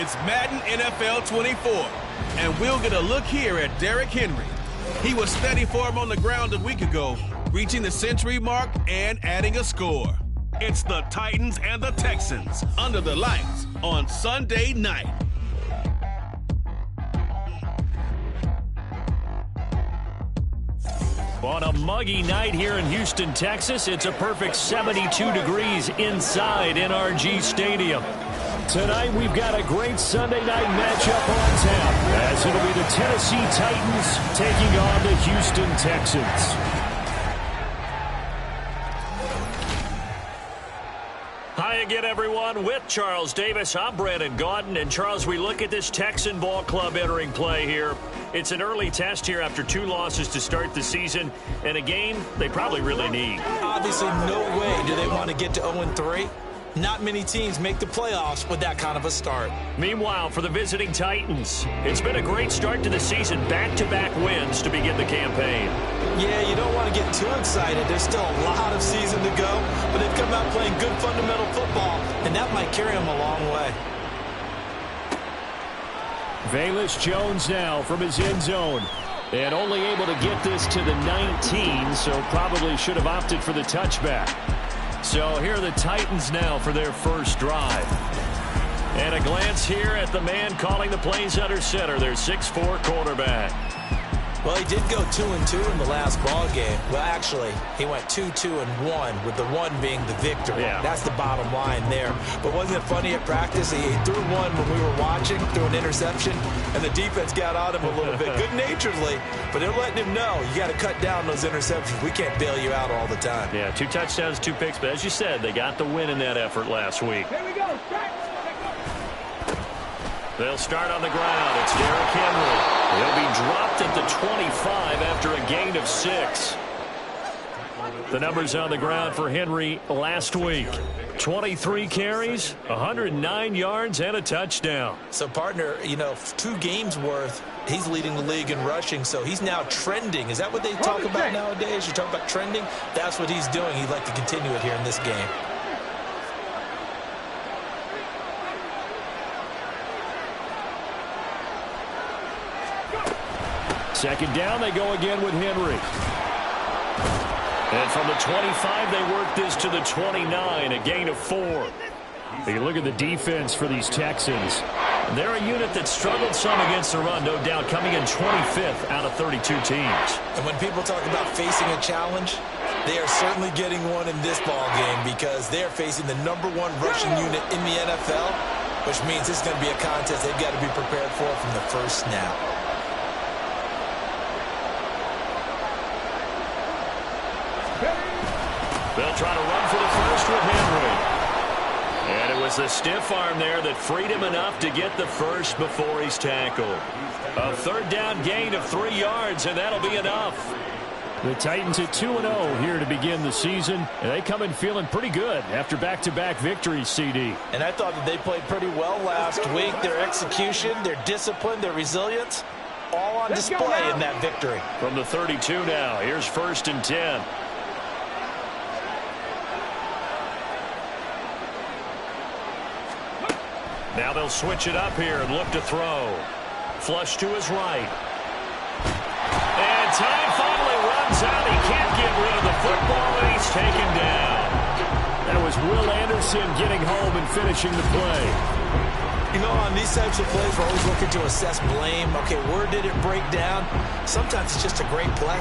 It's Madden NFL 24, and we'll get a look here at Derrick Henry. He was steady for him on the ground a week ago, reaching the century mark and adding a score. It's the Titans and the Texans under the lights on Sunday night. On a muggy night here in Houston, Texas, it's a perfect 72 degrees inside NRG Stadium. Tonight, we've got a great Sunday night matchup on tap, as it'll be the Tennessee Titans taking on the Houston Texans. Hi again, everyone. With Charles Davis, I'm Brandon Gaudin. And, Charles, we look at this Texan ball club entering play here. It's an early test here after 2 losses to start the season, and a game they probably really need. Obviously, no way do they want to get to 0-3. Not many teams make the playoffs with that kind of a start. Meanwhile, for the visiting Titans, it's been a great start to the season. Back-to-back wins to begin the campaign. Yeah, you don't want to get too excited. There's still a lot of season to go, but they've come out playing good fundamental football, and that might carry them a long way. Velus Jones now from his end zone. And only able to get this to the 19, so probably should have opted for the touchback. So here are the Titans now for their first drive. And a glance here at the man calling the plays under center, their 6'4" quarterback. Well, he did go 2-2 in the last ball game. Well, actually, he went 2-2-1, with the 1 being the victory. Yeah. That's the bottom line there. But wasn't it funny at practice? He threw one when we were watching, threw an interception, and the defense got on him a little bit, good-naturedly. But they're letting him know, you got to cut down those interceptions. We can't bail you out all the time. Yeah, 2 touchdowns, 2 picks. But as you said, they got the win in that effort last week. Here we go. They'll start on the ground. It's Derrick Henry. He'll be dropped at the 25 after a gain of 6. The numbers on the ground for Henry last week. 23 carries, 109 yards, and a touchdown. So, partner, 2 games worth, he's leading the league in rushing, so he's now trending. Is that what they talk about nowadays? You talk about trending? That's what he's doing. He'd like to continue it here in this game. Second down, they go again with Henry. And from the 25, they work this to the 29, a gain of 4. You look at the defense for these Texans. They're a unit that struggled some against the run, no doubt, coming in 25th out of 32 teams. And when people talk about facing a challenge, they are certainly getting one in this ball game because they're facing the #1 rushing unit in the NFL, which means this is going to be a contest they've got to be prepared for from the first snap. They'll try to run for the first with Henry. And it was the stiff arm there that freed him enough to get the first before he's tackled. A third down gain of 3 yards, and that'll be enough. The Titans at 2-0 here to begin the season. And they come in feeling pretty good after back-to-back victories, CD. And I thought that they played pretty well last week. Their execution, their discipline, their resilience, all on display in that victory. From the 32 now, here's 1st and 10. Now they'll switch it up here and look to throw. Flush to his right. And time finally runs out. He can't get rid of the football, and he's taken down. That was Will Anderson getting home and finishing the play. On these types of plays, we're always looking to assess blame. Okay, where did it break down? Sometimes it's just a great play.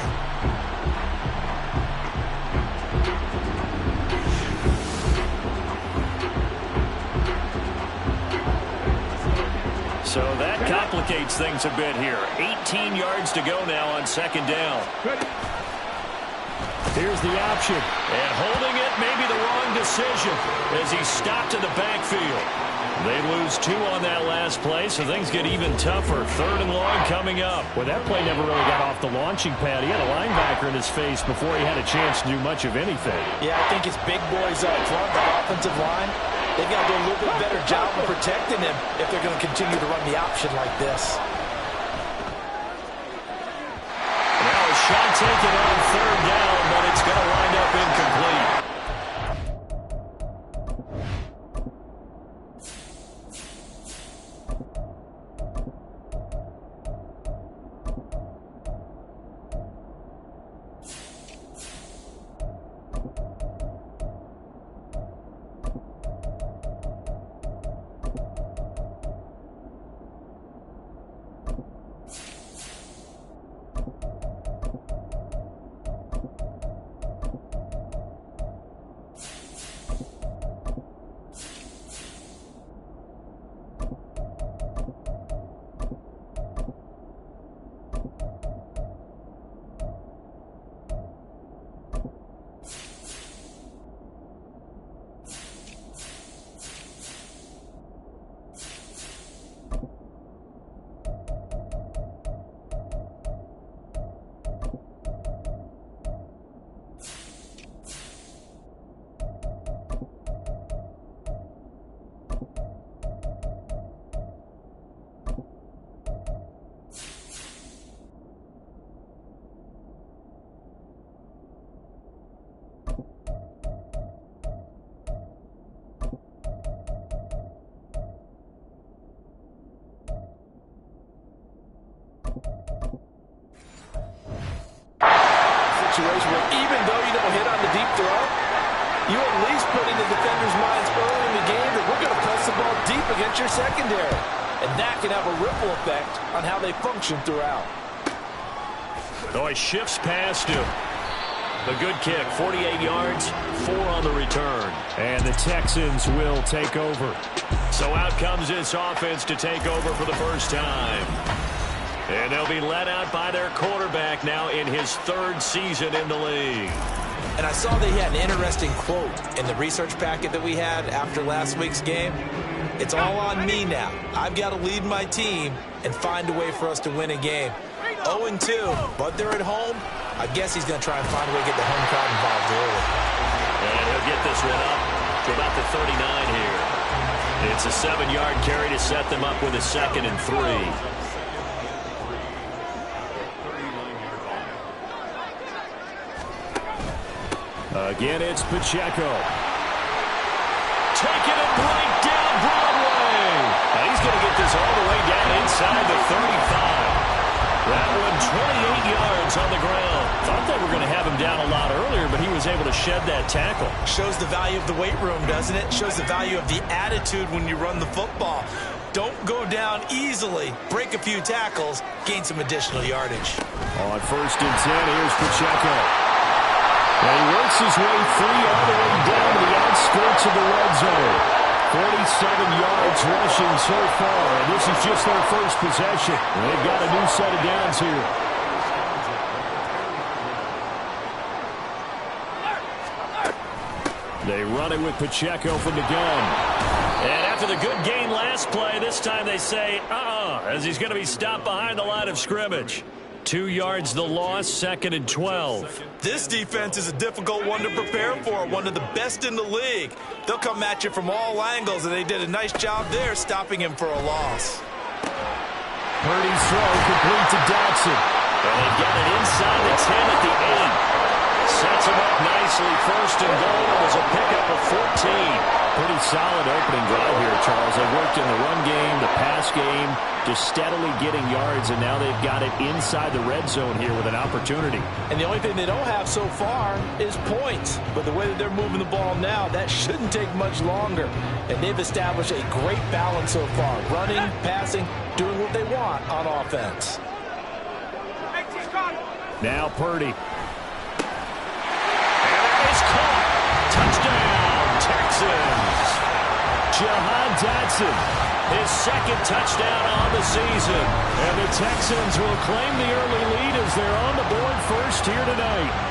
So that complicates things a bit here. 18 yards to go now on 2nd down. Here's the option. And holding it may be the wrong decision as he's stopped in the backfield. They lose 2 on that last play, so things get even tougher. 3rd and long coming up. Well, that play never really got off the launching pad. He had a linebacker in his face before he had a chance to do much of anything. Yeah, I think it's big boys up front, that offensive line. They've got to do a little bit better job of protecting him if they're going to continue to run the option like this. Now a shot taken on 3rd down, but it's going to wind up incomplete. situation where even though you don't hit on the deep throw, you at least put in the defender's minds early in the game that we're going to press the ball deep against your secondary. And that can have a ripple effect on how they function throughout. Oh, he shifts past him. A good kick, 48 yards, 4 on the return. And the Texans will take over. So out comes this offense to take over for the first time. And they'll be let out by their quarterback now in his 3rd season in the league. And I saw they had an interesting quote in the research packet that we had after last week's game. It's all on me now. I've got to lead my team and find a way for us to win a game. 0-2, but they're at home. I guess he's going to try and find a way to get the home crowd involved early. And he'll get this one up to about the 39 here. It's a 7-yard carry to set them up with a 2nd and 3. Again, it's Pacheco. Taking it right down Broadway. Now he's going to get this all the way down inside the 35. That one 28 yards on the ground. Thought they were going to have him down a lot earlier, but he was able to shed that tackle. Shows the value of the weight room, doesn't it? Shows the value of the attitude when you run the football. Don't go down easily. Break a few tackles. Gain some additional yardage. On 1st and 10, here's Pacheco. And he works his way free all the way down to the outskirts of the red zone. 47 yards rushing so far, and this is just their first possession. And they've got a new set of downs here. They run it with Pacheco from the gun. And after the good gain last play, this time they say, as he's going to be stopped behind the line of scrimmage. 2 yards the loss, 2nd and 12. This defense is a difficult one to prepare for, one of the best in the league. They'll come at you from all angles, and they did a nice job there stopping him for a loss. Purdy's throw complete to Dotson. And they get it inside the 10 at the 8. Sets him up nicely. 1st and goal. It was a pickup of 14. Pretty solid opening drive here, Charles. They worked in the run game, the pass game, just steadily getting yards, and now they've got it inside the red zone here with an opportunity. And the only thing they don't have so far is points. But the way that they're moving the ball now, that shouldn't take much longer. And they've established a great balance so far. Running, passing, doing what they want on offense. Now Purdy. Touchdown, Texans. Jahan Dotson, his 2nd touchdown on the season. And the Texans will claim the early lead as they're on the board first here tonight.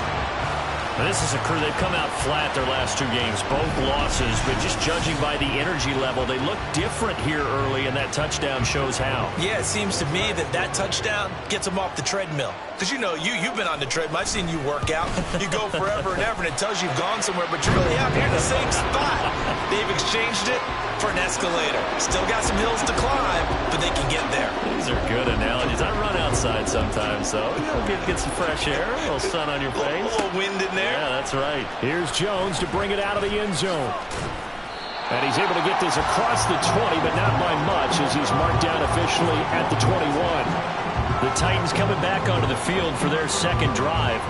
Now, this is a crew. They've come out flat their last 2 games, both losses, but just judging by the energy level, they look different here early, and that touchdown shows how. Yeah, it seems to me that touchdown gets them off the treadmill. Because, you've been on the treadmill. I've seen you work out. You go forever and ever, and it tells you you've gone somewhere, but you're really out here in the same spot. They've exchanged it for an escalator. Still got some hills to climb, but they can get there. These are good analogies. I run outside sometimes, though. Get some fresh air, a little sun on your face. A little wind in there. Yeah, that's right. Here's Jones to bring it out of the end zone. And he's able to get this across the 20, but not by much, as he's marked down officially at the 21. The Titans coming back onto the field for their 2nd drive.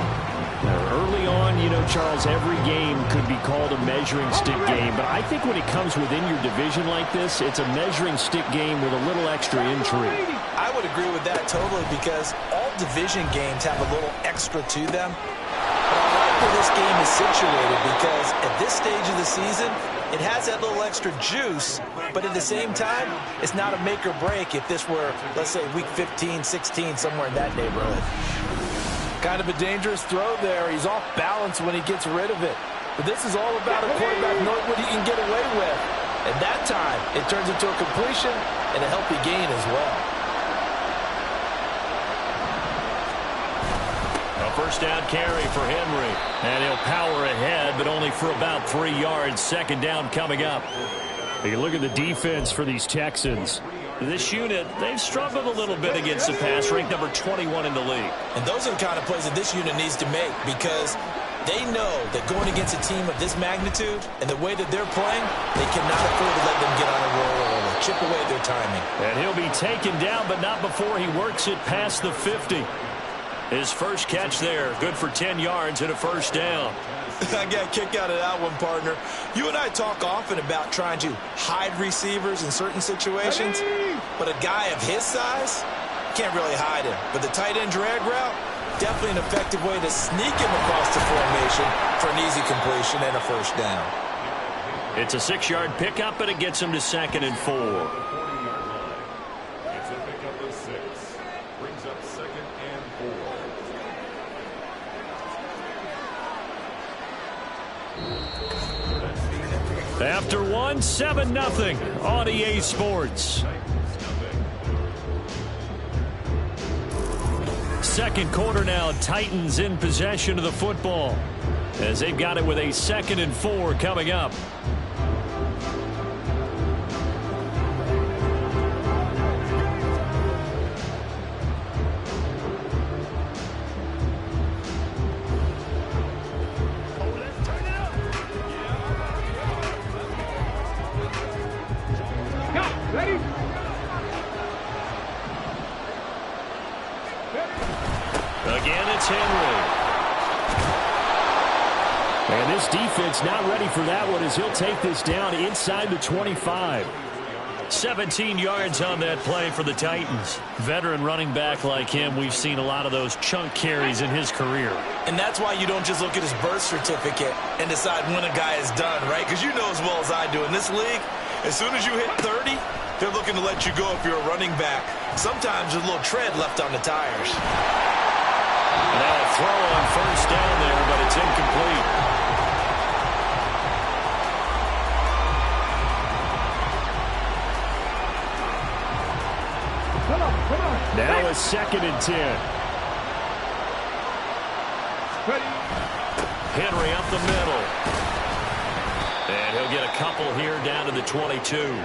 Early on, Charles, every game could be called a measuring stick game, but I think when it comes within your division like this, it's a measuring stick game with a little extra intrigue. I would agree with that totally, because all division games have a little extra to them. But I like where this game is situated, because at this stage of the season, it has that little extra juice, but at the same time, it's not a make or break if this were, let's say, week 15, 16, somewhere in that neighborhood. Kind of a dangerous throw there. He's off balance when he gets rid of it. But this is all about a quarterback knowing what he can get away with. And that time, it turns into a completion and a healthy gain as well. A 1st down carry for Henry. And he'll power ahead, but only for about 3 yards. 2nd down coming up. You look at the defense for these Texans. This unit, they've struggled a little bit against the pass, ranked number 21 in the league. And those are the kind of plays that this unit needs to make, because they know that going against a team of this magnitude and the way that they're playing, they cannot afford to let them get on a roll or chip away at their timing. And he'll be taken down, but not before he works it past the 50. His first catch there, good for 10 yards and a first down. I got a kick out of that one, partner. You and I talk often about trying to hide receivers in certain situations, but a guy of his size can't really hide him. But the tight end drag route, definitely an effective way to sneak him across the formation for an easy completion and a first down. It's a 6-yard pickup, and it gets him to 2nd and 4. It's a pickup of 6. Brings up 2nd and 4. After 1, 7-0 on EA Sports. Second quarter now, Titans in possession of the football as they've got it with a 2nd and 4 coming up. Again, it's Henry. And this defense not ready for that one as he'll take this down inside the 25. 17 yards on that play for the Titans. Veteran running back like him, we've seen a lot of those chunk carries in his career. And that's why you don't just look at his birth certificate and decide when a guy is done, right? Because you know as well as I do, in this league, as soon as you hit 30, they're looking to let you go if you're a running back. Sometimes there's a little tread left on the tires. Now a throw on first down there, but it's incomplete. Now a 2nd and 10. Henry up the middle. And he'll get a couple here down to the 22.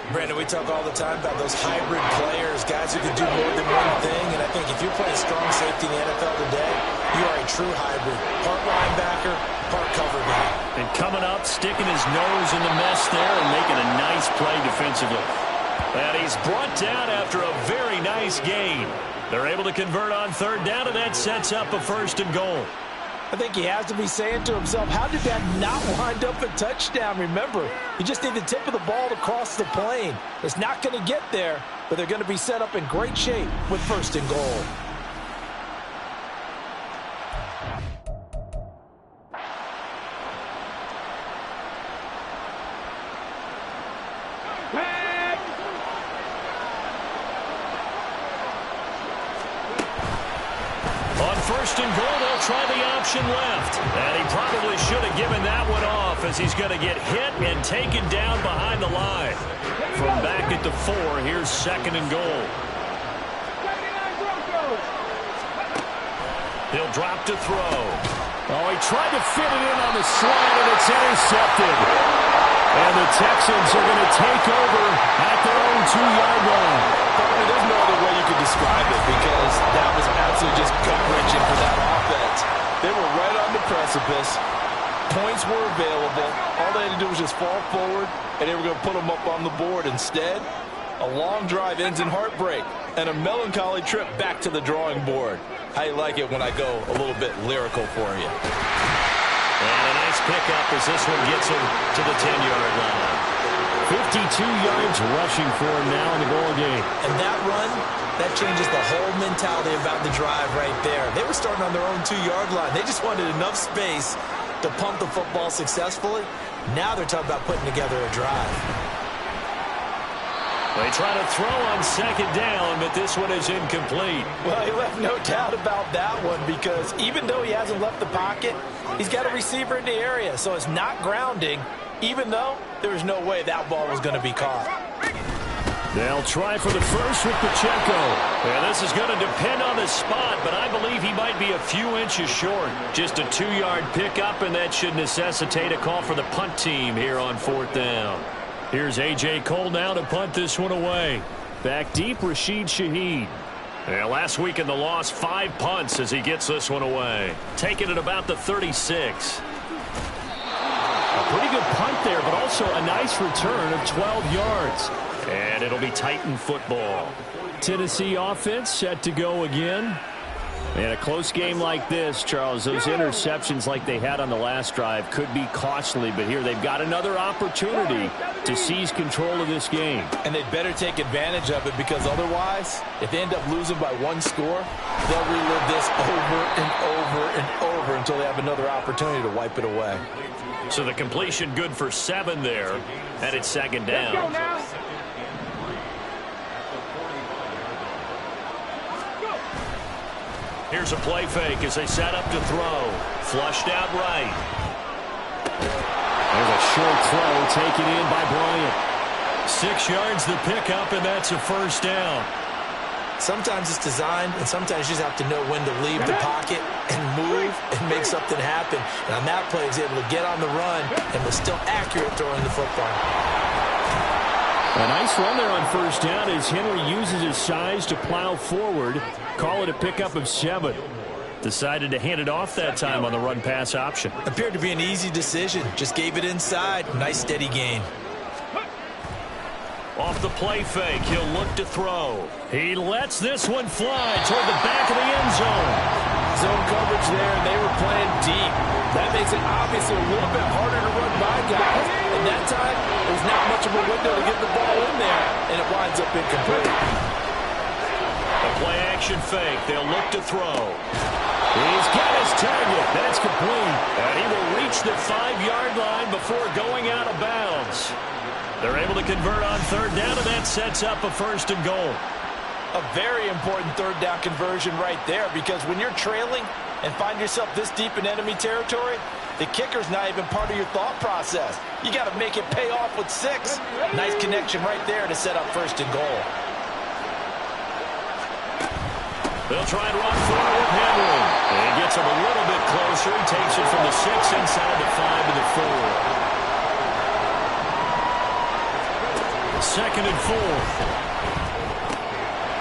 Brandon, we talk all the time about those hybrid players, guys who can do more than one thing. And I think if you're playing strong safety in the NFL today, you are a true hybrid. Part linebacker, part cover guy. And coming up, sticking his nose in the mess there and making a nice play defensively. And he's brought down after a very nice gain. They're able to convert on 3rd down, and that sets up a 1st and goal. I think he has to be saying to himself, how did that not wind up a touchdown? Remember, you just need the tip of the ball to cross the plane. It's not going to get there, but they're going to be set up in great shape with 1st and goal. On 1st and goal, they'll try the option left. And he probably should have given that one off as he's going to get hit and taken down behind the line. From back at the 4, here's 2nd and goal. He'll drop to throw. Oh, he tried to fit it in on the slant, and it's intercepted. And the Texans are going to take over at their own 2-yard line. There's no other way you could describe it because that was absolutely just gut-wrenching for that offense. They were right on the precipice. Points were available. All they had to do was just fall forward, and they were going to put them up on the board. Instead, a long drive ends in heartbreak and a melancholy trip back to the drawing board. How you like it when I go a little bit lyrical for you? And a nice pickup as this one gets him to the 10-yard line. 52 yards rushing for him now in the goal game. And that run, that changes the whole mentality about the drive right there. They were starting on their own 2-yard line. They just wanted enough space to pump the football successfully. Now they're talking about putting together a drive. They try to throw on 2nd down, but this one is incomplete. Well, he left no doubt about that one because even though he hasn't left the pocket, he's got a receiver in the area, so it's not grounding, even though there was no way that ball was going to be caught. They'll try for the first with Pacheco. And this is going to depend on the spot, but I believe he might be a few inches short. Just a 2-yard pickup, and that should necessitate a call for the punt team here on 4th down. Here's A.J. Cole now to punt this one away. Back deep, Rashid Shaheed. Yeah, last week in the loss, 5 punts as he gets this one away. Taking it about the 36. A pretty good punt there, but also a nice return of 12 yards. And it'll be Titan football. Tennessee offense set to go again. In a close game like this, Charles, those interceptions like they had on the last drive could be costly, but here they've got another opportunity to seize control of this game. And they'd better take advantage of it, because otherwise, if they end up losing by one score, they'll relive this over and over and over until they have another opportunity to wipe it away. So the completion good for 7 there, and it's second down. Here's a play fake as they set up to throw. Flushed out right. There's a short throw taken in by Bryant. 6 yards the pickup, and that's a first down. Sometimes it's designed, and sometimes you just have to know when to leave the pocket and move and make something happen. And on that play, he was able to get on the run and was still accurate throwing the football. A nice run there on first down as Henry uses his size to plow forward. Call it a pickup of 7. Decided to hand it off that time on the run-pass option. Appeared to be an easy decision. Just gave it inside. Nice steady gain. Off the play fake, he'll look to throw. He lets this one fly toward the back of the end zone. Zone coverage there, and they were playing deep. That makes it obviously a little bit harder to run by guys. And that time, there's not much of a window to get the ball in there, and it winds up incomplete. A play-action fake. They'll look to throw. He's got his target. That's complete. And he will reach the 5-yard line before going out of bounds. They're able to convert on third down, and that sets up a first and goal. A very important third down conversion right there, because when you're trailing and find yourself this deep in enemy territory, the kicker's not even part of your thought process. You got to make it pay off with 6. Nice connection right there to set up first and goal. They'll try and run forward with Henry. And he gets him a little bit closer. He takes it from the 6 inside the 5 to the 4. Second and 4.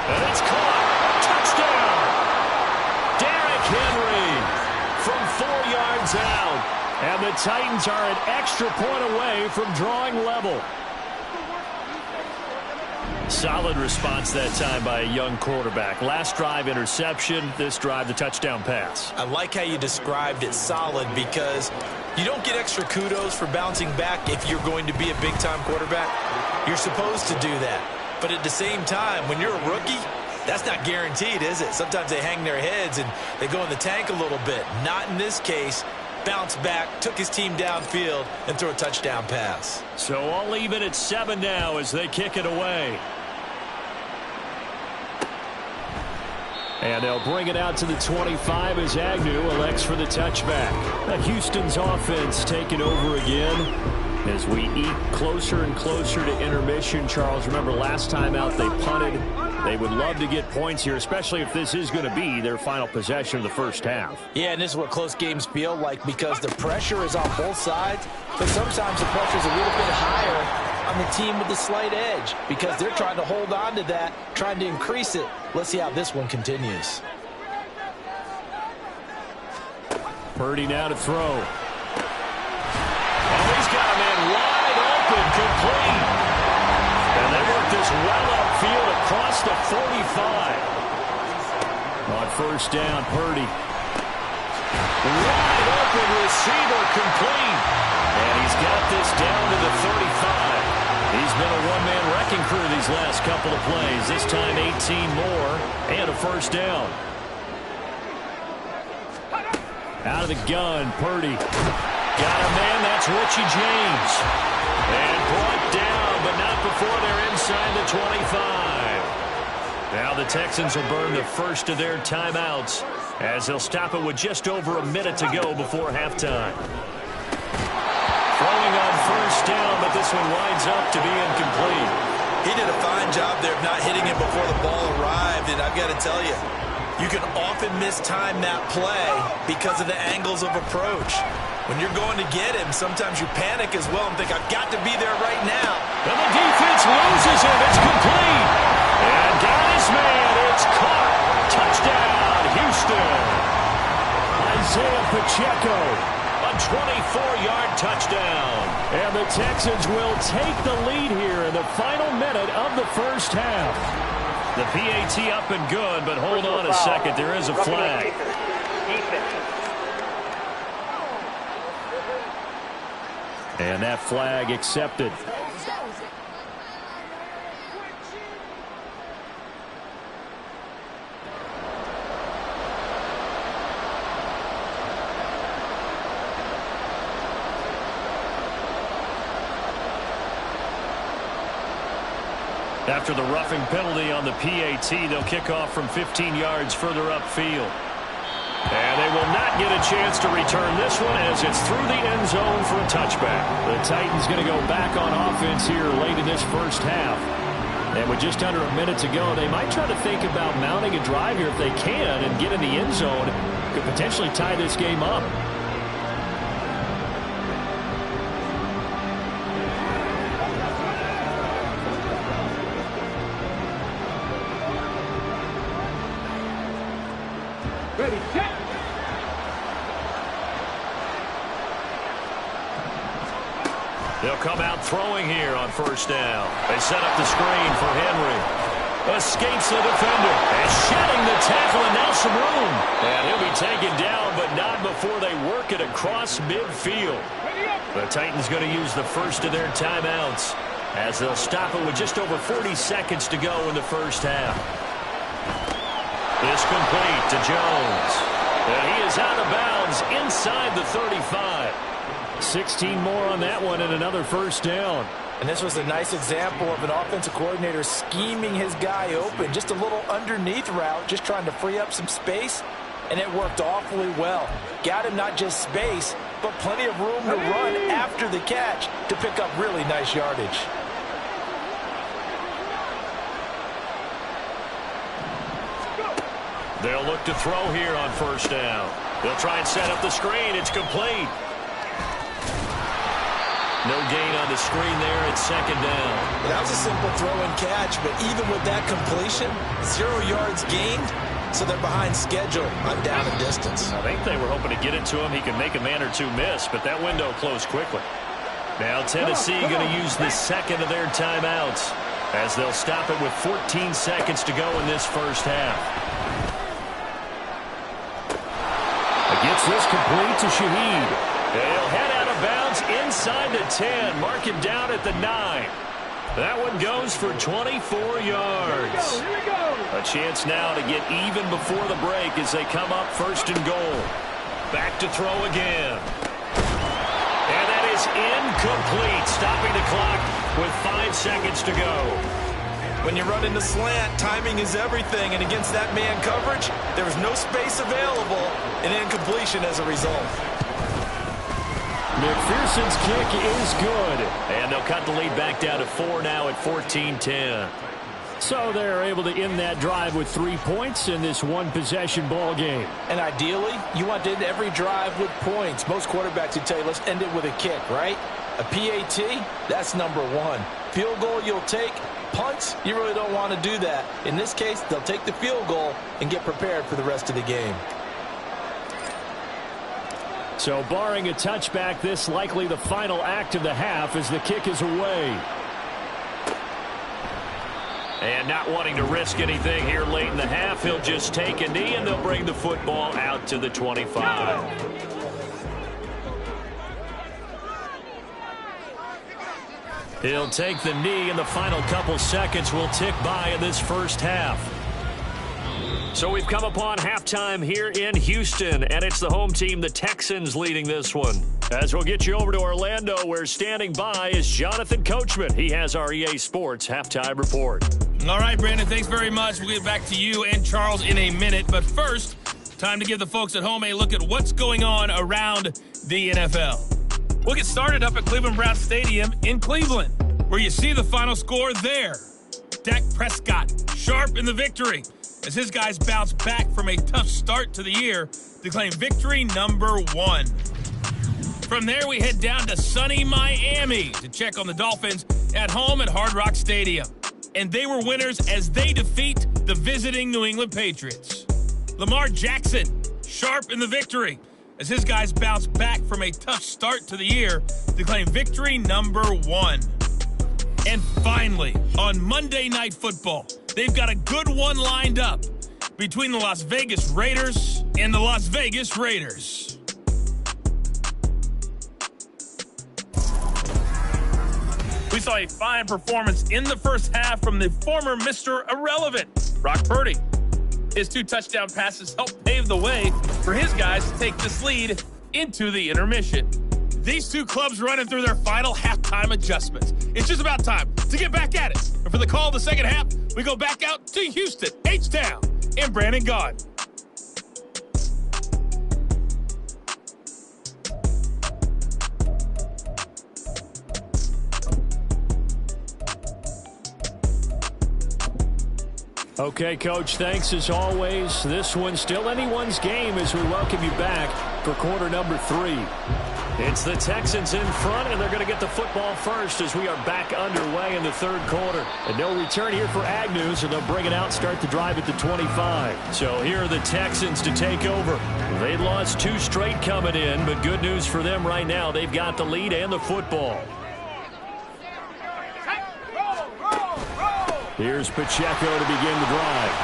And it's caught. Touchdown! Derrick Henry from 4 yards out. And the Titans are an extra point away from drawing level. Solid response that time by a young quarterback. Last drive, interception. This drive, the touchdown pass. I like how you described it, solid, because you don't get extra kudos for bouncing back if you're going to be a big-time quarterback. You're supposed to do that. But at the same time, when you're a rookie, that's not guaranteed, is it? Sometimes they hang their heads and they go in the tank a little bit. Not in this case. Bounced back, took his team downfield, and threw a touchdown pass. So all even at 7 now as they kick it away. And they'll bring it out to the 25 as Agnew elects for the touchback. Houston's offense taking over again as we eat closer and closer to intermission. Charles, remember last time out they punted. They would love to get points here, especially if this is going to be their final possession of the first half. Yeah, and this is what close games feel like, because the pressure is on both sides, but sometimes the pressure is a little bit higher on the team with the slight edge, because they're trying to hold on to that, trying to increase it. Let's see how this one continues. Purdy now to throw. Oh, he's got a man wide open, complete. And they work this well upfield across the 45. On first down, Purdy. Wide open receiver, complete. And he's got this down to the 35. He's been a one-man wrecking crew these last couple of plays. This time 18 more and a first down. Out of the gun, Purdy. Got a man, that's Richie James. And brought down, but not before they're inside the 25. Now the Texans will burn the first of their timeouts as they'll stop it with just over a minute to go before halftime. Throwing on first down, but this one winds up to be incomplete. He did a fine job there of not hitting it before the ball arrived, and I've got to tell you, you can often mistime that play because of the angles of approach. When you're going to get him, sometimes you panic as well and think, I've got to be there right now. And the defense loses him. It's complete. And got his man. It's caught. Touchdown, Houston. Isaiah Pacheco. A 24-yard touchdown. And the Texans will take the lead here in the final minute of the first half. The PAT up and good, but hold on a second. There is a flag. And that flag accepted. After the roughing penalty on the PAT, they'll kick off from 15 yards further upfield. And they will not get a chance to return this one as it's through the end zone for a touchback. The Titans going to go back on offense here late in this first half. And with just under a minute to go, they might try to think about mounting a drive here if they can and get in the end zone. Could potentially tie this game up. They'll come out throwing here on first down. They set up the screen for Henry. Escapes the defender. And shedding the tackle, and now some room. And he'll be taken down, but not before they work it across midfield. The Titans going to use the first of their timeouts as they'll stop it with just over 40 seconds to go in the first half. This complete to Jones. And he is out of bounds inside the 35. 16 more on that one and another first down. And this was a nice example of an offensive coordinator scheming his guy open. Just a little underneath route, just trying to free up some space, and it worked awfully well. Got him not just space, but plenty of room to run after the catch to pick up really nice yardage. They'll look to throw here on first down. They'll try and set up the screen. It's complete. No gain on the screen there at second down. That was a simple throw and catch, but even with that completion, 0 yards gained, so they're behind schedule on down and distance. I think they were hoping to get it to him. He could make a man or two miss, but that window closed quickly. Now Tennessee going to use the second of their timeouts as they'll stop it with 14 seconds to go in this first half. Gets this complete to Shaheed. They'll head out of bounds inside the 10. Mark him down at the 9. That one goes for 24 yards. A chance now to get even before the break as they come up first and goal. Back to throw again. And that is incomplete, stopping the clock with 5 seconds to go. When you run into slant, timing is everything, and against that man coverage, there was no space available, and incompletion as a result. McPherson's kick is good, and they'll cut the lead back down to 4 now at 14-10. So they're able to end that drive with 3 points in this one-possession ball game. And ideally, you want to end every drive with points. Most quarterbacks would tell you, let's end it with a kick, right? A PAT, that's number 1. Field goal you'll take. Punts, you really don't want to do that. In this case, they'll take the field goal and get prepared for the rest of the game. So barring a touchback, this likely the final act of the half as the kick is away. And not wanting to risk anything here late in the half, he'll just take a knee and they'll bring the football out to the 25. He'll take the knee, and the final couple seconds will tick by in this first half. So we've come upon halftime here in Houston, and it's the home team, the Texans, leading this one. As we'll get you over to Orlando, where standing by is Jonathan Coachman. He has our EA Sports halftime report. All right, Brandon, thanks very much. We'll get back to you and Charles in a minute. But first, time to give the folks at home a look at what's going on around the NFL. We'll get started up at Cleveland Browns Stadium in Cleveland, where you see the final score there. Dak Prescott sharp in the victory as his guys bounce back from a tough start to the year to claim victory number 1. From there, we head down to sunny Miami to check on the Dolphins at home at Hard Rock Stadium. And they were winners as they defeat the visiting New England Patriots. Lamar Jackson sharp in the victory as his guys bounce back from a tough start to the year to claim victory number 1. And finally, on Monday Night Football, they've got a good one lined up between the Las Vegas Raiders and the Las Vegas Raiders. We saw a fine performance in the first half from the former Mr. Irrelevant, Brock Purdy. His 2 touchdown passes helped pave the way for his guys to take this lead into the intermission. These 2 clubs running through their final halftime adjustments. It's just about time to get back at it. And for the call of the second half, we go back out to Houston, H-Town, and Brandon Gaudin. Okay, Coach, thanks as always. This one's still anyone's game as we welcome you back for quarter number 3. It's the Texans in front, and they're going to get the football first as we are back underway in the third quarter. And no return here for Agnew, so they'll bring it out, start the drive at the 25. So here are the Texans to take over. They lost 2 straight coming in, but good news for them right now. They've got the lead and the football. Here's Pacheco to begin the drive.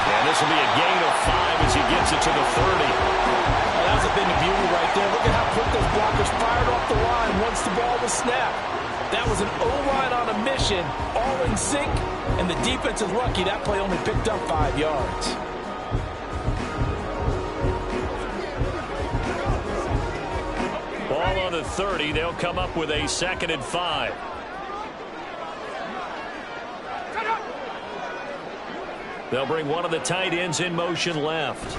And this will be a gain of 5 as he gets it to the 30. Well, that's a thing of beauty right there. Look at how quick those blockers fired off the line once the ball was snapped. That was an O-line on a mission, all in sync, and the defense is lucky that play only picked up 5 yards. Ball on the 30. They'll come up with a 2nd and 5. They'll bring one of the tight ends in motion left.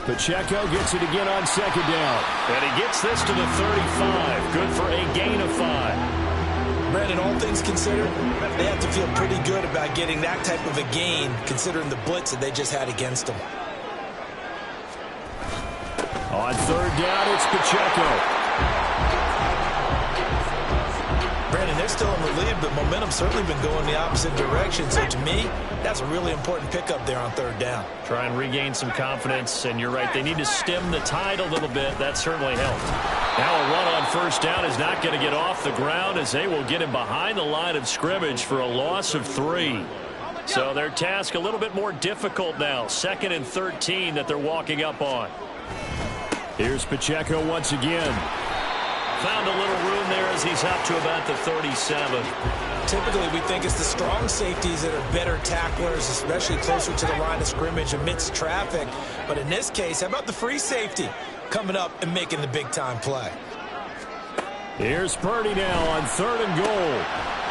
Pacheco gets it again on 2nd down. And he gets this to the 35. Good for a gain of 5. Brandon, all things considered, they have to feel pretty good about getting that type of a gain considering the blitz that they just had against them. On 3rd down, it's Pacheco. Brandon, they're still in the lead, but momentum's certainly been going the opposite direction. So to me, that's a really important pickup there on 3rd down. Try and regain some confidence, and you're right. They need to stem the tide a little bit. That certainly helped. Now a run on 1st down is not going to get off the ground as they will get him behind the line of scrimmage for a loss of 3. So their task a little bit more difficult now. 2nd and 13 that they're walking up on. Here's Pacheco once again. Found a little room there as he's up to about the 37. Typically, we think it's the strong safeties that are better tacklers, especially closer to the line of scrimmage amidst traffic. But in this case, how about the free safety coming up and making the big-time play? Here's Purdy now on 3rd and goal.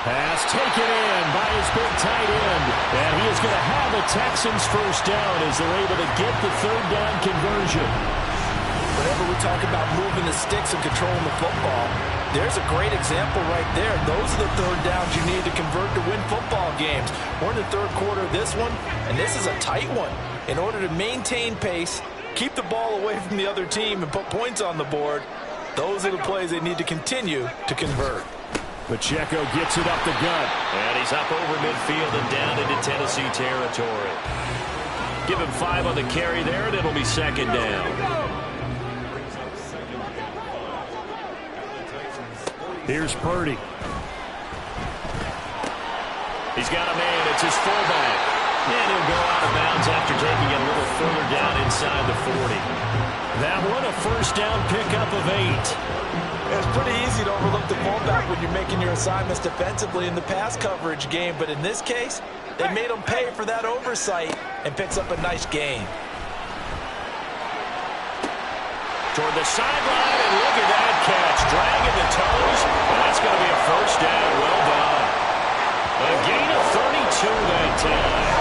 Pass taken in by his big tight end. And he is going to have a Texans 1st down as they're able to get the 3rd down conversion. Whenever we talk about moving the sticks and controlling the football, there's a great example right there. Those are the 3rd downs you need to convert to win football games. We're in the 3rd quarter of this one, and this is a tight one. In order to maintain pace, keep the ball away from the other team, and put points on the board, those are the plays they need to continue to convert. Pacheco gets it up the gut. And he's up over midfield and down into Tennessee territory. Give him 5 on the carry there, and it'll be 2nd down. Here's Purdy. He's got a man. It's his fullback. And he'll go out of bounds after taking it a little further down inside the 40. That one a 1st down pickup of 8. It's pretty easy to overlook the fullback when you're making your assignments defensively in the pass coverage game. But in this case, they made him pay for that oversight and picks up a nice gain. Toward the sideline, and look at that catch. Dragging the toes, and that's going to be a 1st down. Well done. A gain of 32 that time.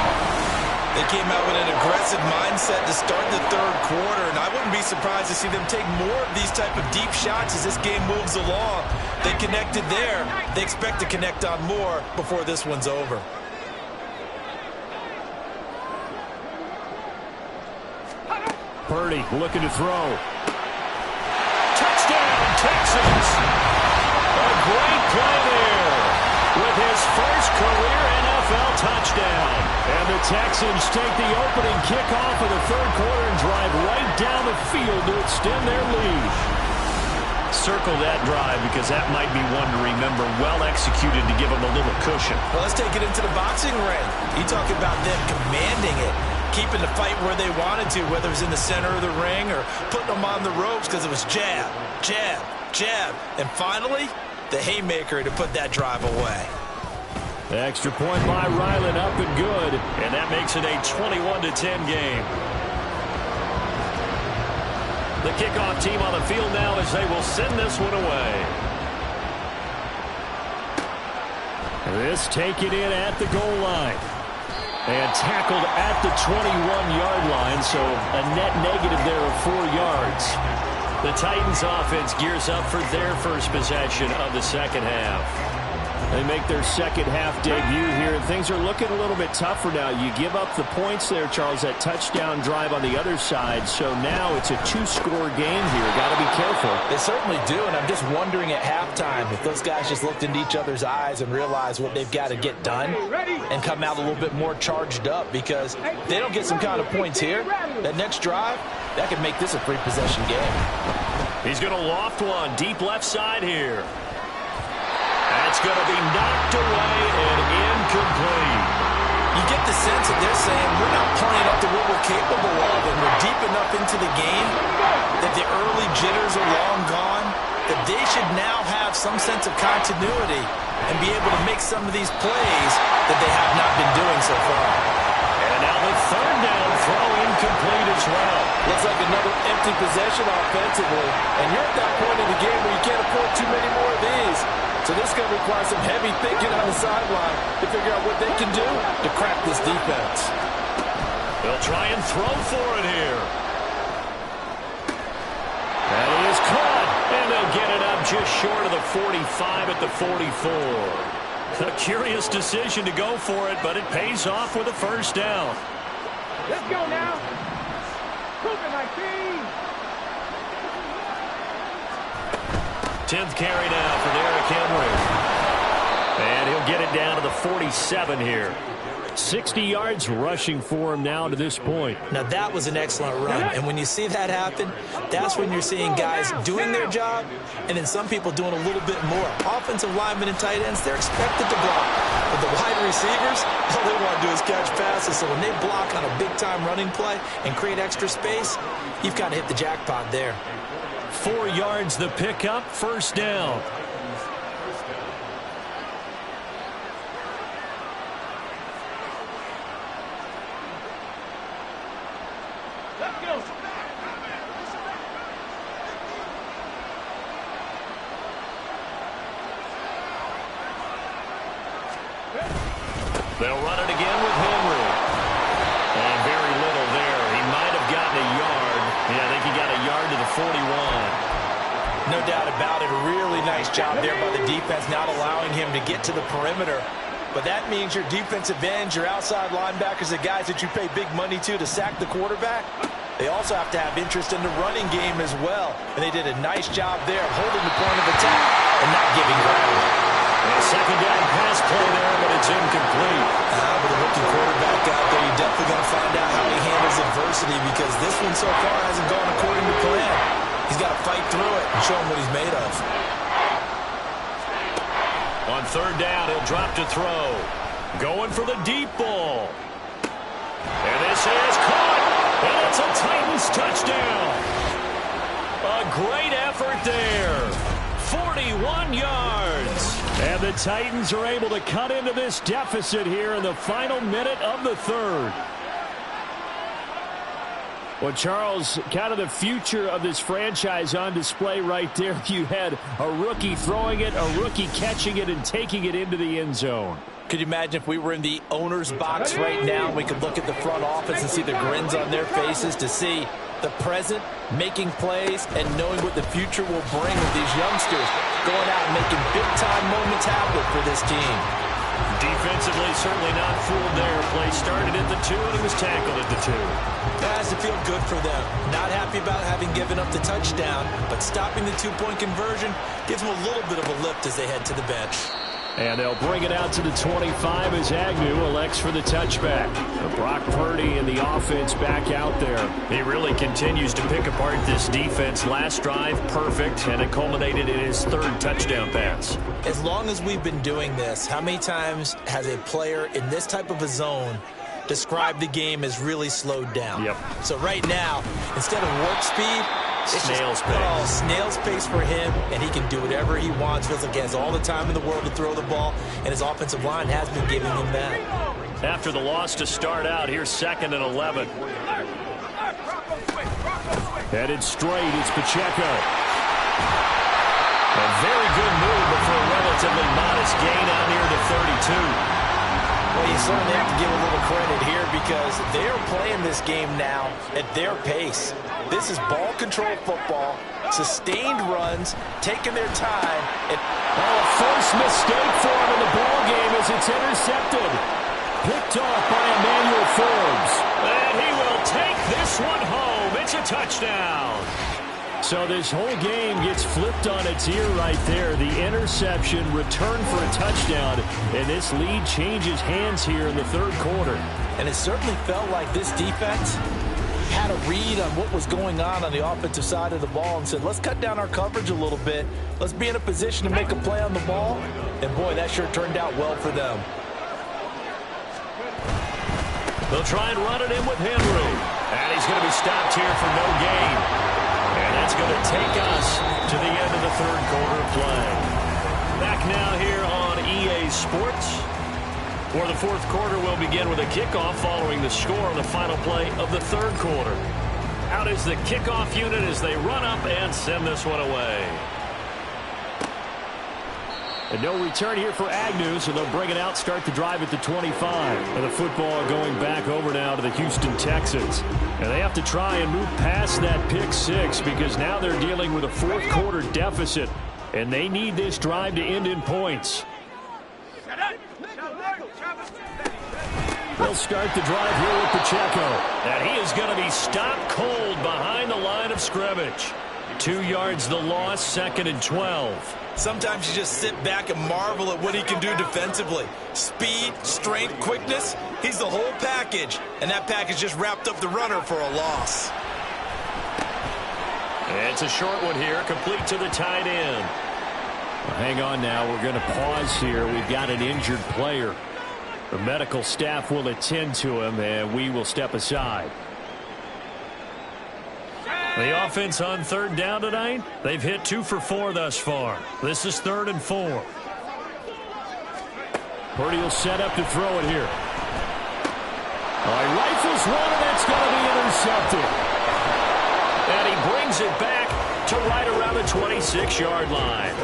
They came out with an aggressive mindset to start the 3rd quarter, and I wouldn't be surprised to see them take more of these type of deep shots as this game moves along. They connected there. They expect to connect on more before this one's over. Purdy looking to throw. Touchdown, Texans. A great play there with his first career NFL touchdown. And the Texans take the opening kickoff of the 3rd quarter and drive right down the field to extend their lead. Circle that drive because that might be one to remember. Well executed to give them a little cushion. Well, let's take it into the boxing ring. You talk about them commanding it, keeping the fight where they wanted to, whether it was in the center of the ring or putting them on the ropes because it was jab, jab, jab. And finally, the haymaker to put that drive away. Extra point by Ryland, up and good. And that makes it a 21-10 game. The kickoff team on the field now as they will send this one away. This taken in at the goal line. And tackled at the 21-yard line, so a net negative there of 4 yards. The Titans offense gears up for their first possession of the second half. They make their second half debut here, and things are looking a little bit tougher now. You give up the points there, Charles, that touchdown drive on the other side, so now it's a 2-score game here. Got to be careful. They certainly do, and I'm just wondering at halftime if those guys just looked into each other's eyes and realized what they've got to get done and come out a little bit more charged up, because if they don't get some kind of points here, that next drive, that could make this a 3-possession game. He's going to loft one deep left side here. That's going to be knocked away and incomplete. You get the sense that they're saying we're not playing up to what we're capable of, and we're deep enough into the game that the early jitters are long gone, that they should now have some sense of continuity and be able to make some of these plays that they have not been doing so far. And now the third down throw incomplete as well. Looks like another empty possession offensively, and you're at that point in the game where you can't afford too many more of these. So this is going to require some heavy thinking on the sideline to figure out what they can do to crack this defense. They'll try and throw for it here. That is caught, and they'll get it up just short of the 45 at the 44. A curious decision to go for it, but it pays off with a first down. Let's go now. Prove it like me. 10th carry now for Derrick Henry. And he'll get it down to the 47 here. 60 yards rushing for him now to this point. Now that was an excellent run, and when you see that happen, that's when you're seeing guys doing their job and then some people doing a little bit more. Offensive linemen and tight ends, they're expected to block. But the wide receivers, all they want to do is catch passes. So when they block on a big-time running play and create extra space, you've kind of hit the jackpot there. 4 yards the pickup, first down. They'll run it again with Henry. And very little there. He might have gotten a yard. Yeah, I think he got a yard to the 41. No doubt about it. A really nice job there by the defense, not allowing him to get to the perimeter. But that means your defensive ends, your outside linebackers, the guys that you pay big money to sack the quarterback, they also have to have interest in the running game as well. And they did a nice job there of holding the point of attack and not giving ground. A second down pass play there, but it's incomplete. With a rookie quarterback out there, you're definitely going to find out how he handles adversity, because this one so far hasn't gone according to plan. He's got to fight through it and show him what he's made of. On third down, he'll drop to throw. Going for the deep ball. And this is caught. And it's a Titans touchdown. A great effort there. 41 yards. And the Titans are able to cut into this deficit here in the final minute of the third. Well, Charles, kind of the future of this franchise on display right there. You had a rookie throwing it, a rookie catching it, and taking it into the end zone. Could you imagine if we were in the owner's box right now, we could look at the front office and see the grins on their faces, to see the present making plays and knowing what the future will bring with these youngsters going out and making big-time moments happen for this team. Defensively, certainly not fooled there. Play started at the 2, and he was tackled at the 2. That has to feel good for them. Not happy about having given up the touchdown, but stopping the 2-point conversion gives them a little bit of a lift as they head to the bench. And they'll bring it out to the 25 as Agnew elects for the touchback. Brock Purdy and the offense back out there. He really continues to pick apart this defense. Last drive, perfect, and it culminated in his 3rd touchdown pass. As long as we've been doing this, how many times has a player in this type of a zone described the game as really slowed down? Yep. So right now, instead of warp speed, it's snail's pace. Oh, snail's pace for him, and he can do whatever he wants. Feels like he has all the time in the world to throw the ball, and his offensive line has been giving him that. After the loss to start out, here's 2nd and 11. Headed straight, it's Pacheco. A very good move, but for a relatively modest gain out here to 32. Well, you certainly have to give a little credit here because they're playing this game now at their pace. This is ball control football, sustained runs, taking their time. A forced mistake for him in the ball game as it's intercepted. Picked off by Emmanuel Forbes. And he will take this one home. It's a touchdown. So this whole game gets flipped on its ear right there. The interception, return for a touchdown, and this lead changes hands here in the 3rd quarter. And it certainly felt like this defense had a read on what was going on the offensive side of the ball and said, let's cut down our coverage a little bit. Let's be in a position to make a play on the ball. And, boy, that sure turned out well for them. They'll try and run it in with Henry. And he's going to be stopped here for no gain. And that's going to take us to the end of the 3rd quarter play. Back now here on EA Sports, where the 4th quarter will begin with a kickoff following the score on the final play of the 3rd quarter. Out is the kickoff unit as they run up and send this one away. And no return here for Agnew, so they'll bring it out, start the drive at the 25. And the football going back over now to the Houston Texans. And they have to try and move past that pick 6 because now they're dealing with a 4th quarter deficit. And they need this drive to end in points. They'll start the drive here with Pacheco. And he is going to be stopped cold behind the line of scrimmage. 2 yards the loss, 2nd and 12. Sometimes you just sit back and marvel at what he can do defensively. Speed, strength, quickness, he's the whole package. And that package just wrapped up the runner for a loss. It's a short one here, complete to the tight end. Well, hang on now, we're going to pause here. We've got an injured player. The medical staff will attend to him, and we will step aside. The offense on 3rd down tonight, they've hit 2 for 4 thus far. This is 3rd and 4. Purdy will set up to throw it here. He rifles one, and that's going to be intercepted. And he brings it back to right around the 26-yard line.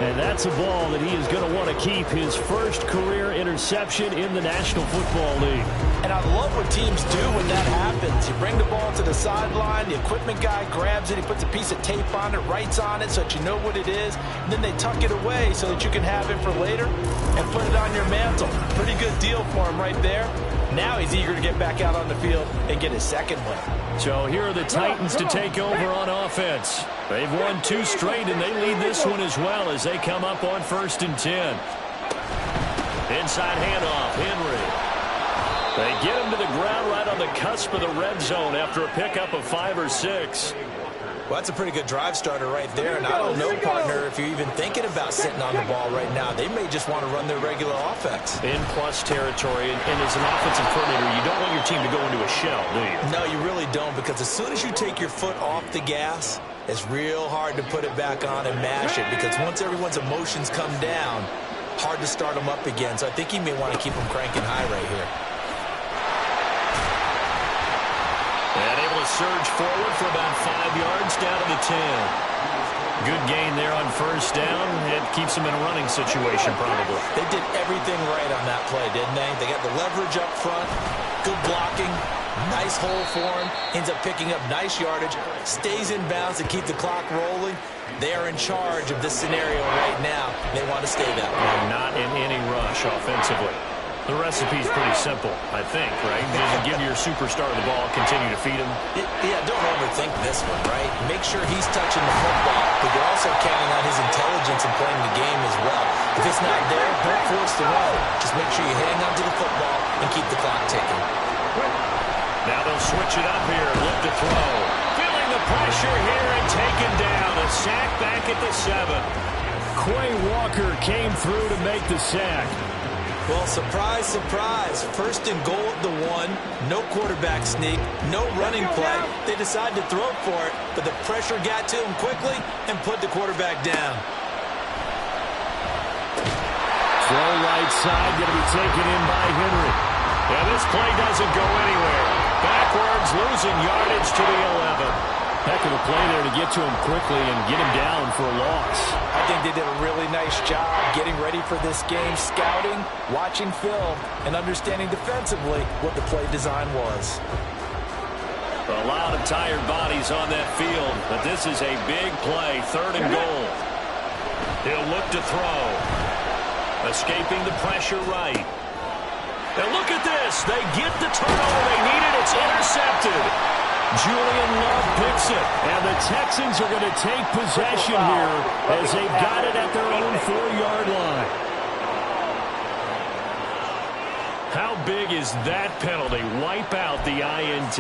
And that's a ball that he is going to want to keep, his first career interception in the National Football League. And I love what teams do when that happens. You bring the ball to the sideline, the equipment guy grabs it, he puts a piece of tape on it, writes on it so that you know what it is, and then they tuck it away so that you can have it for later and put it on your mantle. Pretty good deal for him right there. Now he's eager to get back out on the field and get his 2nd win. So here are the Titans to take over on offense. They've won 2 straight, and they lead this one as well as they come up on 1st and 10. Inside handoff, Henry. They get him to the ground right on the cusp of the red zone after a pickup of 5 or 6. Well, that's a pretty good drive starter right there. And I don't know, partner, if you're even thinking about sitting on the ball right now. They may just want to run their regular offense. In plus territory, and as an offensive coordinator, you don't want your team to go into a shell, do you? No, you really don't, because as soon as you take your foot off the gas, it's real hard to put it back on and mash it, because once everyone's emotions come down, hard to start them up again. So I think you may want to keep them cranking high right here. And able to surge forward for about 5 yards down to the 10. Good gain there on 1st down. It keeps them in a running situation, probably. They did everything right on that play, didn't they? They got the leverage up front, good blocking, nice hole for him, ends up picking up nice yardage, stays in bounds to keep the clock rolling. They are in charge of this scenario right now. They want to stay that way. And not in any rush offensively. The recipe's pretty simple, I think, right? Just give your superstar the ball, continue to feed him. Yeah, don't overthink this one, right? Make sure he's touching the football, but you're also counting on his intelligence in playing the game as well. If it's not there, don't force the run. Just make sure you hang on to the football and keep the clock ticking. Now they'll switch it up here. Look to throw. Feeling the pressure here and taken down. A sack back at the 7. Quay Walker came through to make the sack. Well, surprise, surprise. First and goal at the 1. No quarterback sneak. No running play. They decided to throw for it, but the pressure got to him quickly and put the quarterback down. Throw right side, going to be taken in by Henry. Yeah, this play doesn't go anywhere. Backwards, losing yardage to the 11. Heck of a play there to get to him quickly and get him down for a loss. I think they did a really nice job getting ready for this game, scouting, watching film, and understanding defensively what the play design was. A lot of tired bodies on that field, but this is a big play, 3rd and goal. He'll look to throw. Escaping the pressure right. And look at this. They get the turnover they needed. It's intercepted. Julian Love picks it. And the Texans are going to take possession here as they've got it at their own 4-yard line. How big is that penalty? Wipe out the INT.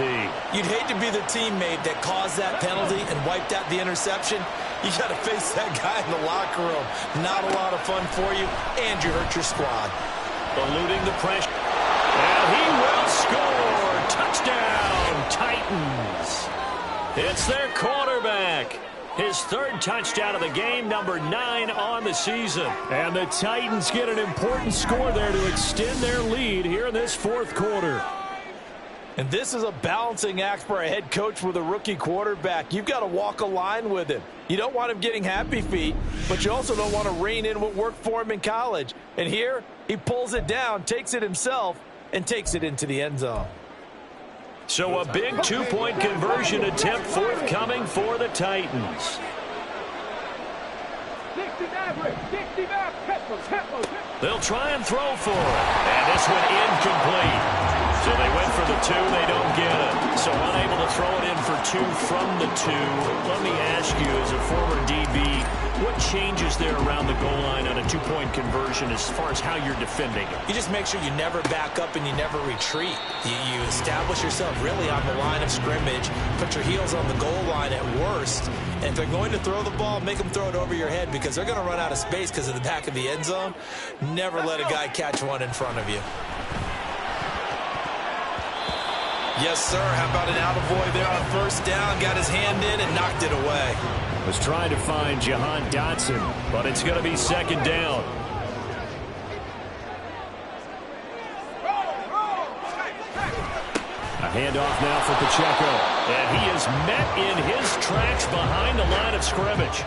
You'd hate to be the teammate that caused that penalty and wiped out the interception. You got to face that guy in the locker room. Not a lot of fun for you, and you hurt your squad. Eluding the pressure. And he will score. Touchdown, Titans. It's their quarterback. His 3rd touchdown of the game, number 9 on the season. And the Titans get an important score there to extend their lead here in this 4th quarter. And this is a balancing act for a head coach with a rookie quarterback. You've got to walk a line with him. You don't want him getting happy feet, but you also don't want to rein in what worked for him in college. And here, he pulls it down, takes it himself, and takes it into the end zone. So a big 2-point conversion attempt forthcoming for the Titans. They'll try and throw for it. And this one incomplete. So they went for the 2, they don't get it. So unable to throw it in for 2 from the 2. Let me ask you, as a former DB, what changes there around the goal line on a 2-point conversion as far as how you're defending it? You just make sure you never back up and you never retreat. You establish yourself really on the line of scrimmage, put your heels on the goal line at worst, and if they're going to throw the ball, make them throw it over your head because they're going to run out of space because of the back of the end zone. Never let a guy catch one in front of you. Yes, sir. How about an attaboy there on 1st down? Got his hand in and knocked it away. Was trying to find Jahan Dotson, but it's going to be 2nd down. A handoff now for Pacheco. And he is met in his tracks behind the line of scrimmage.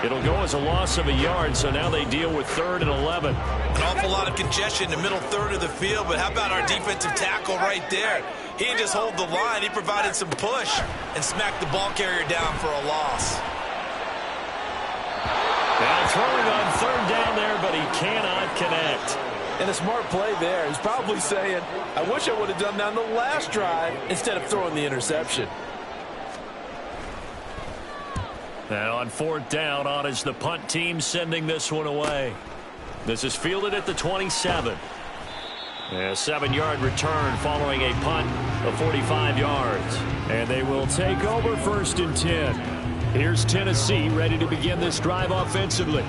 It'll go as a loss of a yard, so now they deal with 3rd and 11. An awful lot of congestion in the middle 3rd of the field, but how about our defensive tackle right there? He didn't just hold the line, he provided some push and smacked the ball carrier down for a loss. Now throwing on 3rd down there, but he cannot connect. And a smart play there. He's probably saying, I wish I would have done that on the last drive instead of throwing the interception. And on 4th down, on is the punt team sending this one away. This is fielded at the 27. A 7-yard return following a punt of 45 yards. And they will take over 1st and 10. Here's Tennessee ready to begin this drive offensively.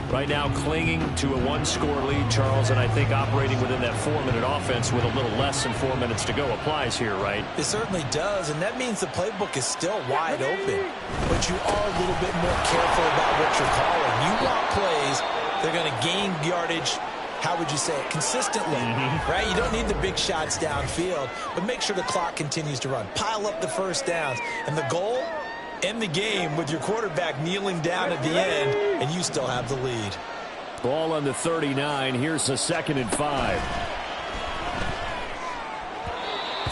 Right now clinging to a 1-score lead, Charles, and I think operating within that 4-minute offense with a little less than 4 minutes to go applies here, right? It certainly does, and that means the playbook is still wide open. But you are a little bit more careful about what you're calling. You want plays, they're going to gain yardage, how would you say it, consistently, right? You don't need the big shots downfield, but make sure the clock continues to run. Pile up the 1st downs, and the goal, end the game with your quarterback kneeling down at the end, and you still have the lead. Ball on the 39. Here's the 2nd and 5.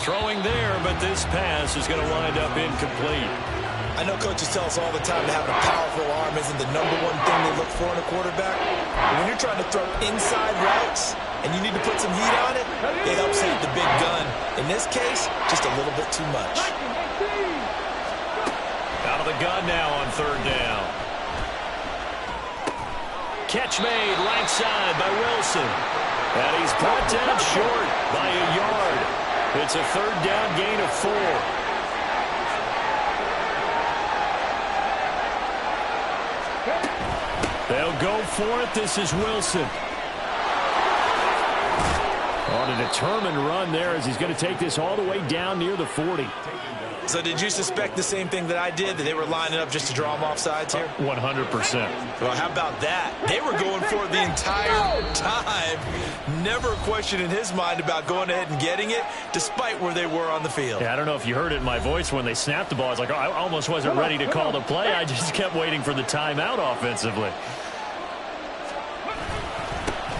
Throwing there, but this pass is going to wind up incomplete. I know coaches tell us all the time that having a powerful arm isn't the #1 thing they look for in a quarterback. But when you're trying to throw inside routes, and you need to put some heat on it, it helps hit the big gun. In this case, just a little bit too much. Out of the gun now on third down. Catch made right side by Wilson. And he's brought down short by a yard. It's a third down gain of 4. They'll go for it. This is Wilson. On a determined run there as he's going to take this all the way down near the 40. So did you suspect the same thing that I did, that they were lining up just to draw him off sides here? 100%. Well, how about that? They were going for it the entire time. Never a question in his mind about going ahead and getting it, despite where they were on the field. Yeah, I don't know if you heard it in my voice when they snapped the ball. I was like, oh, I almost wasn't ready to call the play. I just kept waiting for the timeout offensively.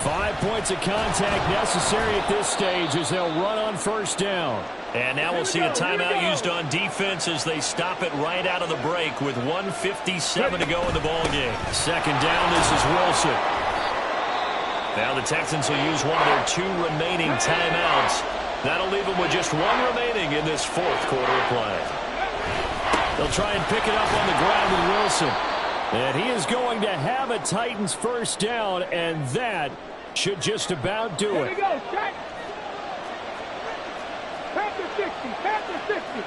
5 points of contact necessary at this stage as they'll run on first down. And now we'll see a timeout used on defense as they stop it right out of the break with 1:57 to go in the ballgame. Second down, this is Wilson. Now the Texans will use one of their 2 remaining timeouts. That'll leave them with just 1 remaining in this fourth quarter of play. They'll try and pick it up on the ground with Wilson. And he is going to have a Titans first down, and that should just about do it. Here we go, Jack. Panther 60, Panther 60.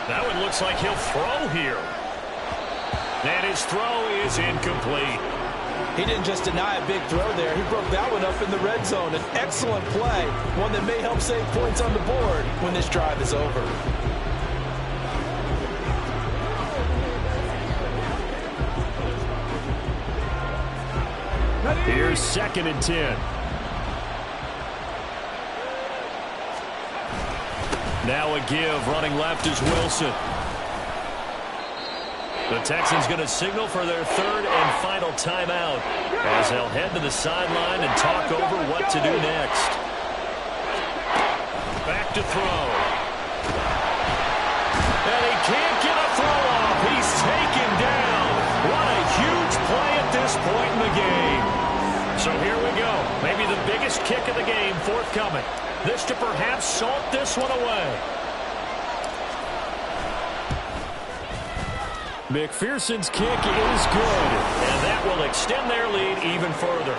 That one looks like he'll throw here. And his throw is incomplete. He didn't just deny a big throw there. He broke that one up in the red zone. An excellent play, one that may help save points on the board when this drive is over. Here's 2nd and 10. Now a give, running left is Wilson. The Texans going to signal for their 3rd and final timeout as they'll head to the sideline and talk over what to do next. Back to throw. And he can't get a throw off. He's taken down. What a huge play at this point in the game. So here we go. Maybe the biggest kick of the game forthcoming. This to perhaps salt this one away. McPherson's kick is good. And that will extend their lead even further.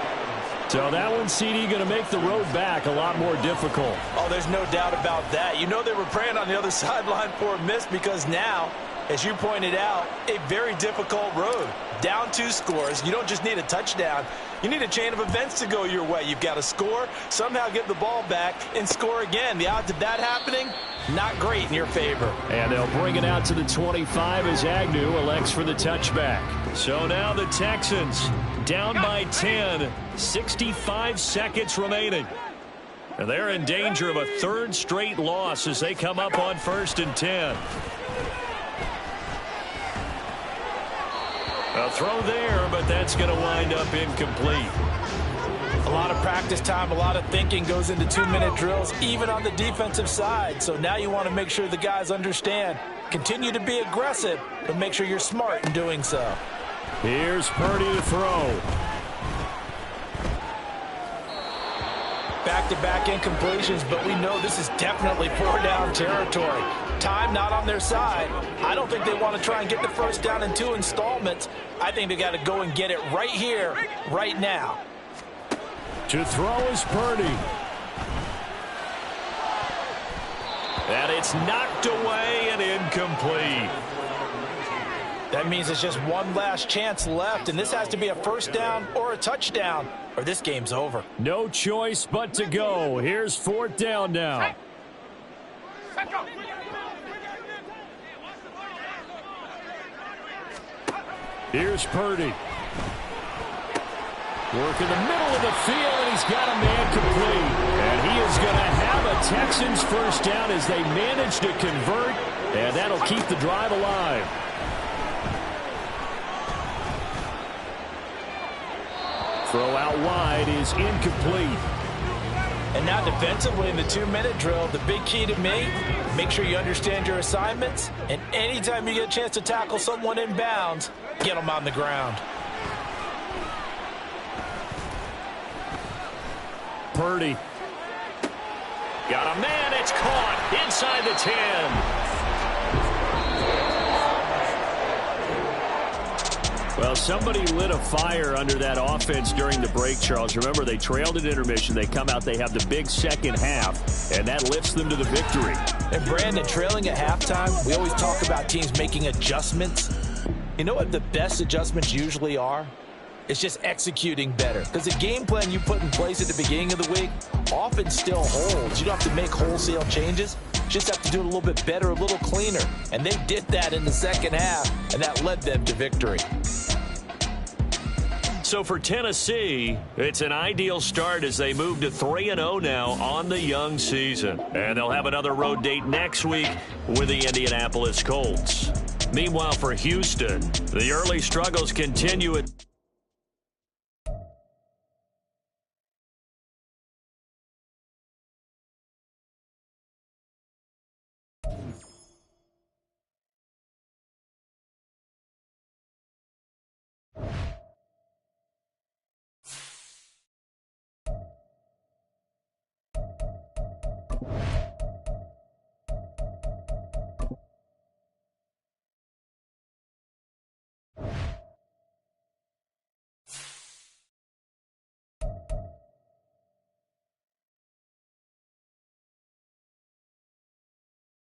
So that one, CD, going to make the road back a lot more difficult. Oh, there's no doubt about that. You know they were praying on the other sideline for a miss because now, as you pointed out, a very difficult road. Down 2 scores. You don't just need a touchdown. You need a chain of events to go your way. You've got to score, somehow get the ball back, and score again. The odds of that happening, not great in your favor. And they'll bring it out to the 25 as Agnew elects for the touchback. So now the Texans down by 10, 65 seconds remaining. And they're in danger of a 3rd straight loss as they come up on 1st and 10. A throw there, but that's going to wind up incomplete. A lot of practice time, a lot of thinking goes into 2-minute drills, even on the defensive side. So now you want to make sure the guys understand. Continue to be aggressive, but make sure you're smart in doing so. Here's Purdy to throw. Back-to-back incompletions, but we know this is definitely 4-down territory. Time not on their side. I don't think they want to try and get the first down in 2 installments. I think they got to go and get it right here, right now. To throw is Purdy. And it's knocked away and incomplete. That means it's just one last chance left, and this has to be a first down or a touchdown, or this game's over. No choice but to go. Here's 4th down now. Here's Purdy. Work in the middle of the field, and he's got a man complete. And he is going to have a Texans first down as they manage to convert, and that'll keep the drive alive. Throw out wide is incomplete. And now defensively in the 2-minute drill, the big key to me, make sure you understand your assignments, and anytime you get a chance to tackle someone in bounds, get them on the ground. Purdy. Got a man. It's caught inside the 10. Well, somebody lit a fire under that offense during the break, Charles. Remember, they trailed at intermission. They come out, they have the big second half, and that lifts them to the victory. And, Brandon, trailing at halftime, we always talk about teams making adjustments. You know what the best adjustments usually are? It's just executing better. Because the game plan you put in place at the beginning of the week often still holds. You don't have to make wholesale changes. Just have to do it a little bit better, a little cleaner. And they did that in the second half, and that led them to victory. So for Tennessee, it's an ideal start as they move to 3-0 now on the young season. And they'll have another road date next week with the Indianapolis Colts. Meanwhile, for Houston, the early struggles continue at